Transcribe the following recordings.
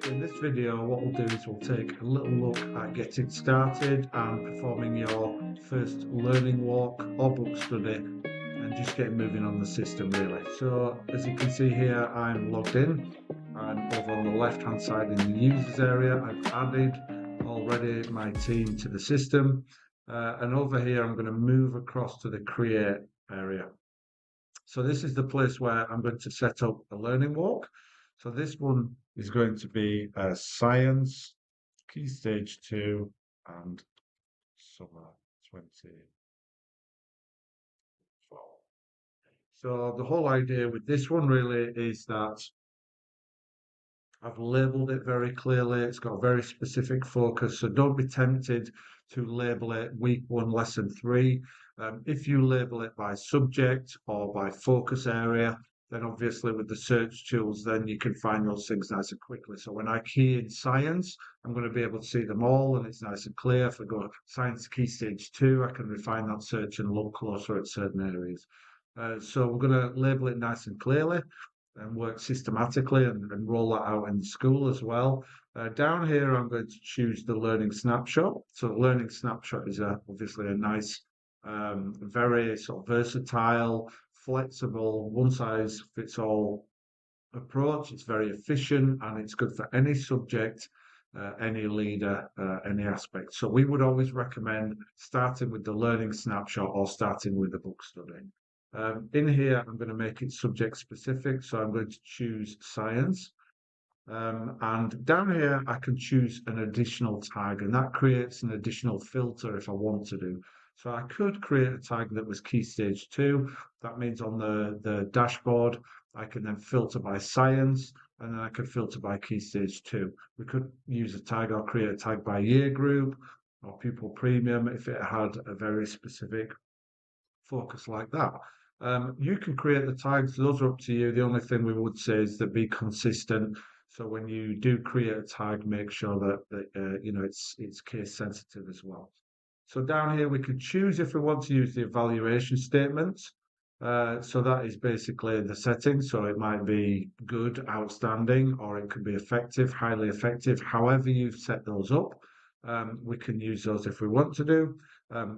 In this video, what we'll do is we'll take a little look at getting started and performing your first learning walk or book study and just getting moving on the system really. So as you can see here, I'm logged in. I'm over on the left hand side in the users area. I've added already my team to the system. And over here, I'm going to move across to the create area. So this is the place where I'm going to set up a learning walk. So this one is going to be science, key stage 2, and summer 2012. So the whole idea with this one really is that I've labelled it very clearly. It's got a very specific focus. So don't be tempted to label it week 1, lesson 3. If you label it by subject or by focus area, then obviously with the search tools, then you can find those things nice and quickly. So when I key in science, I'm going to be able to see them all and it's nice and clear. If I go science key stage 2, I can refine that search and look closer at certain areas. So we're going to label it nice and clearly and work systematically and roll that out in the school as well. Down here, I'm going to choose the Learning Snapshot. So the Learning Snapshot is obviously a nice, very sort of versatile, flexible, one-size-fits-all approach. It's very efficient and it's good for any subject, any leader, any aspect. So we would always recommend starting with the Learning Snapshot or starting with the book study. In here, I'm going to make it subject specific. So I'm going to choose science. And down here, I can choose an additional tag, and that creates an additional filter if I want to do. So I could create a tag that was key stage 2. That means on the dashboard, I can then filter by science, and then I could filter by key stage 2. We could use a tag or create a tag by year group or pupil premium if it had a very specific focus like that. You can create the tags, those are up to you. The only thing we would say is that be consistent. So when you do create a tag, make sure that you know it's case sensitive as well. So down here we can choose if we want to use the evaluation statements. So that is basically the settings. So it might be good, outstanding, or it could be effective, highly effective. However you've set those up, we can use those if we want to do.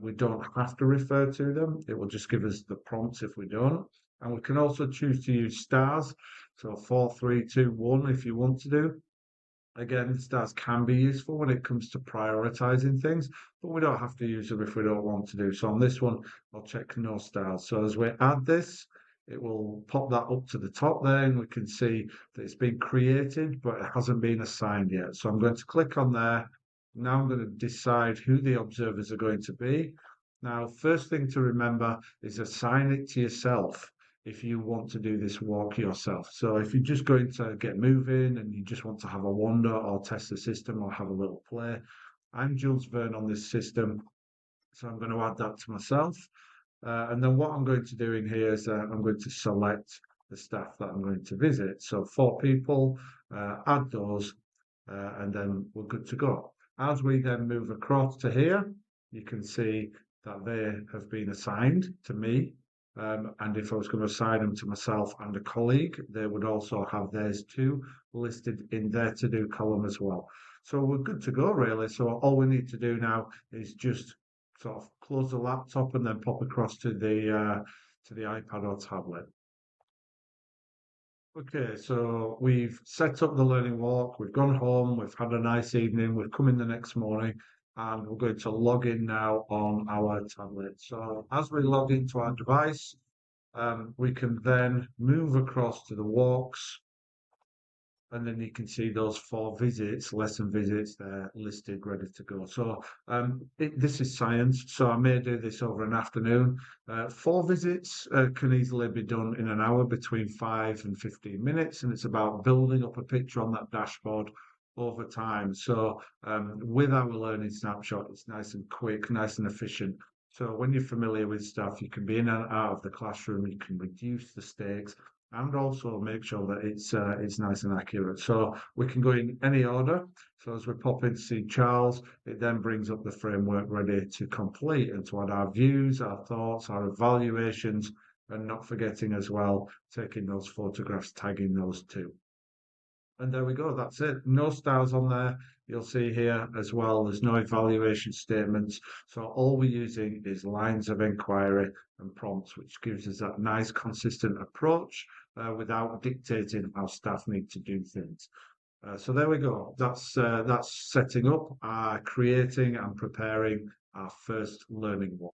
We don't have to refer to them. It will just give us the prompts if we don't. And we can also choose to use stars. So 4, 3, 2, 1 if you want to do. Again, stars can be useful when it comes to prioritizing things, but we don't have to use them if we don't want to do. So on this one, I'll check no stars. So as we add this, it will pop that up to the top there and we can see that it's been created, but it hasn't been assigned yet. So I'm going to click on there. Now I'm going to decide who the observers are going to be. Now, first thing to remember is assign it to yourself if you want to do this walk yourself. So if you're just going to get moving and you just want to have a wander or test the system or have a little play, I'm Jules Verne on this system, so I'm going to add that to myself. And then what I'm going to do in here is I'm going to select the staff that I'm going to visit. So 4 people, add those, and then we're good to go. As we then move across to here, you can see that they have been assigned to me. And if I was going to assign them to myself and a colleague, they would also have theirs too listed in their to-do column as well. So we're good to go really. So all we need to do now is just sort of close the laptop and then pop across to the iPad or tablet. Okay, so we've set up the learning walk, we've gone home, we've had a nice evening, we've come in the next morning, and we're going to log in now on our tablet. So as we log into our device, we can then move across to the walks, and then you can see those 4 visits, lesson visits, they're listed, ready to go. So this is science, so I may do this over an afternoon. 4 visits can easily be done in an hour, between 5 and 15 minutes, and it's about building up a picture on that dashboard over time. So with our learning snapshot, it's nice and quick, nice and efficient. So when you're familiar with stuff, you can be in and out of the classroom, you can reduce the stakes, and also make sure that it's nice and accurate. So we can go in any order. So as we pop in to see Charles, it then brings up the framework ready to complete and to add our views, our thoughts, our evaluations, and not forgetting as well, taking those photographs, tagging those too. And there we go. That's it. No stars on there. You'll see here as well. There's no evaluation statements. So all we're using is lines of inquiry and prompts, which gives us that nice, consistent approach without dictating how staff need to do things. So there we go. That's setting up, creating, and preparing our first learning walk.